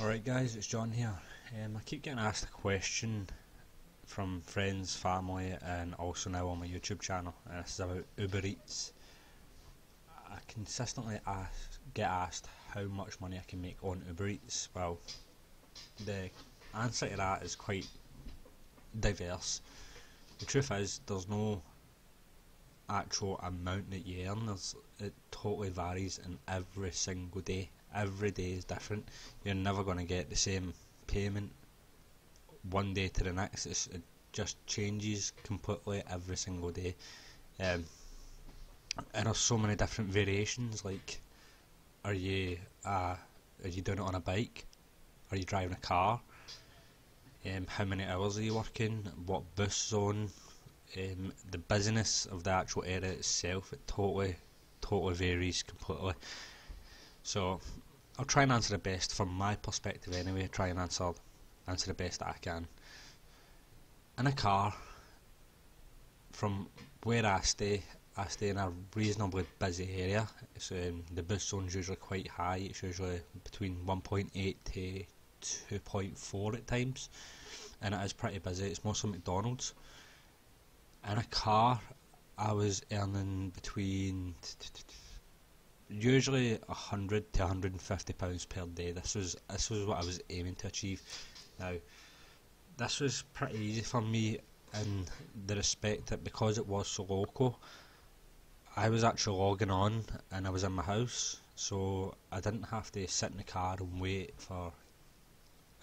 Alright guys, it's John here. I keep getting asked a question from friends, family and also now on my YouTube channel, and this is about Ubereats. I consistently get asked how much money I can make on Ubereats. Well, the answer to that is quite diverse. The truth is, there's no actual amount that you earn. It totally varies in every single day. Every day is different. You're never going to get the same payment one day to the next. It just changes completely every single day. And there's so many different variations. Like, are you doing it on a bike? Are you driving a car? How many hours are you working? What bus zone? The business of the actual area itself, it totally varies completely. So I'll try and answer the best from my perspective anyway. Try and answer the best that I can. In a car, from where I stay in a reasonably busy area. So the bus zone's usually quite high. It's usually between 1.8 to 2.4 at times, and it is pretty busy. It's mostly McDonald's. In a car, I was earning between usually £100 to £150 per day. This was what I was aiming to achieve. Now, this was pretty easy for me in the respect that because it was so local, I was actually logging on and I was in my house, so I didn't have to sit in the car and wait for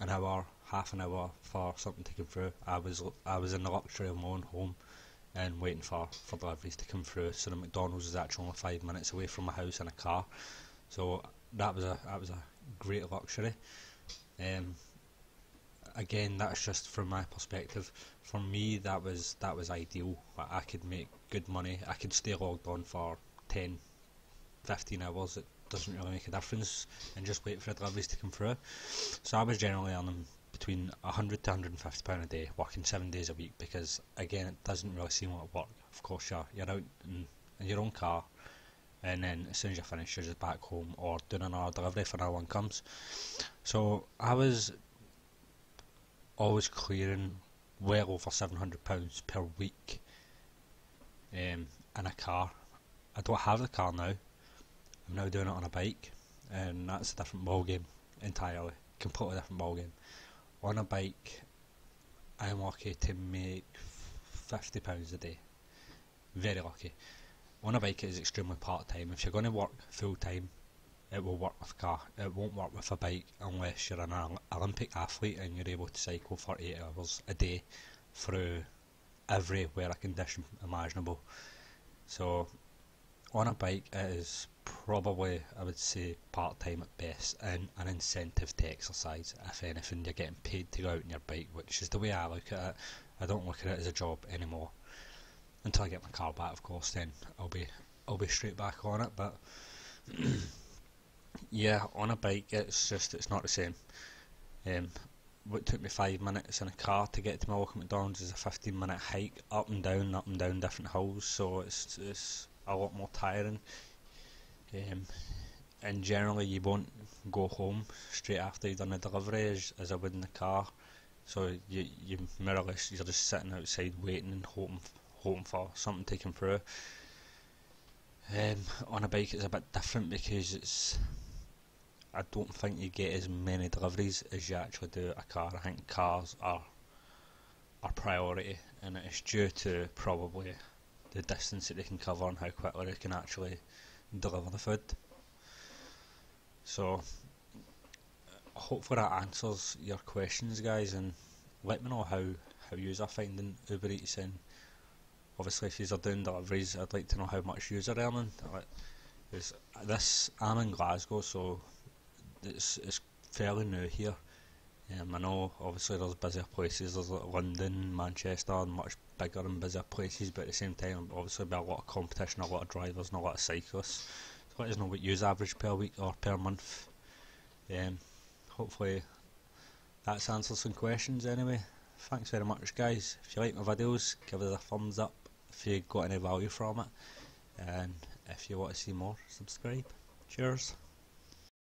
an hour, half an hour for something to come through. I was in the luxury of my own home and waiting for deliveries to come through. So the McDonald's was actually only 5 minutes away from my house in a car. So that was a great luxury. Again, that's just from my perspective. For me, that was ideal. I could make good money. I could stay logged on for 10, 15 hours. It doesn't really make a difference, and just wait for the deliveries to come through. So I was generally earning between £100 to £150 a day, working 7 days a week, because again, it doesn't really seem like work. Of course, you're out in your own car, and then as soon as you finish, you're just back home or doing another delivery if another one comes. So I was always clearing well over £700 per week in a car. I don't have the car now. I'm now doing it on a bike, and that's a different ballgame entirely, completely different ballgame. On a bike, I'm lucky to make £50 a day. Very lucky. On a bike, it is extremely part-time. If you're going to work full-time, it will work with a car. It won't work with a bike unless you're an Olympic athlete and you're able to cycle for 8 hours a day through every weather condition imaginable. So on a bike, it is probably, I would say, part-time at best, and an incentive to exercise. If anything, you're getting paid to go out on your bike, which is the way I look at it. I don't look at it as a job anymore. Until I get my car back, of course, then I'll be straight back on it. But yeah, on a bike, it's not the same. What took me 5 minutes in a car to get to my local McDonald's is a 15-minute hike up and down different hills, so it's a lot more tiring. And generally you won't go home straight after you've done the delivery as I would in the car, so you more or less, you're just sitting outside waiting and hoping for something to come through. On a bike it's a bit different because I don't think you get as many deliveries as you actually do a car. I think cars are priority, and it's due to probably the distance that they can cover and how quickly they can actually deliver the food. So hopefully that answers your questions, guys, and let me know how you are finding Uber Eats, and obviously if you are doing deliveries, I'd like to know how much you are earning. I'm in Glasgow, so it's fairly new here. I know obviously there's busier places, there's like London, Manchester, and much bigger and busier places, but at the same time obviously there'll be a lot of competition, a lot of drivers and a lot of cyclists. So let us know what you average per week or per month. Hopefully that's answered some questions anyway. Thanks very much, guys. If you like my videos, give us a thumbs up if you got any value from it, and if you want to see more, subscribe. Cheers.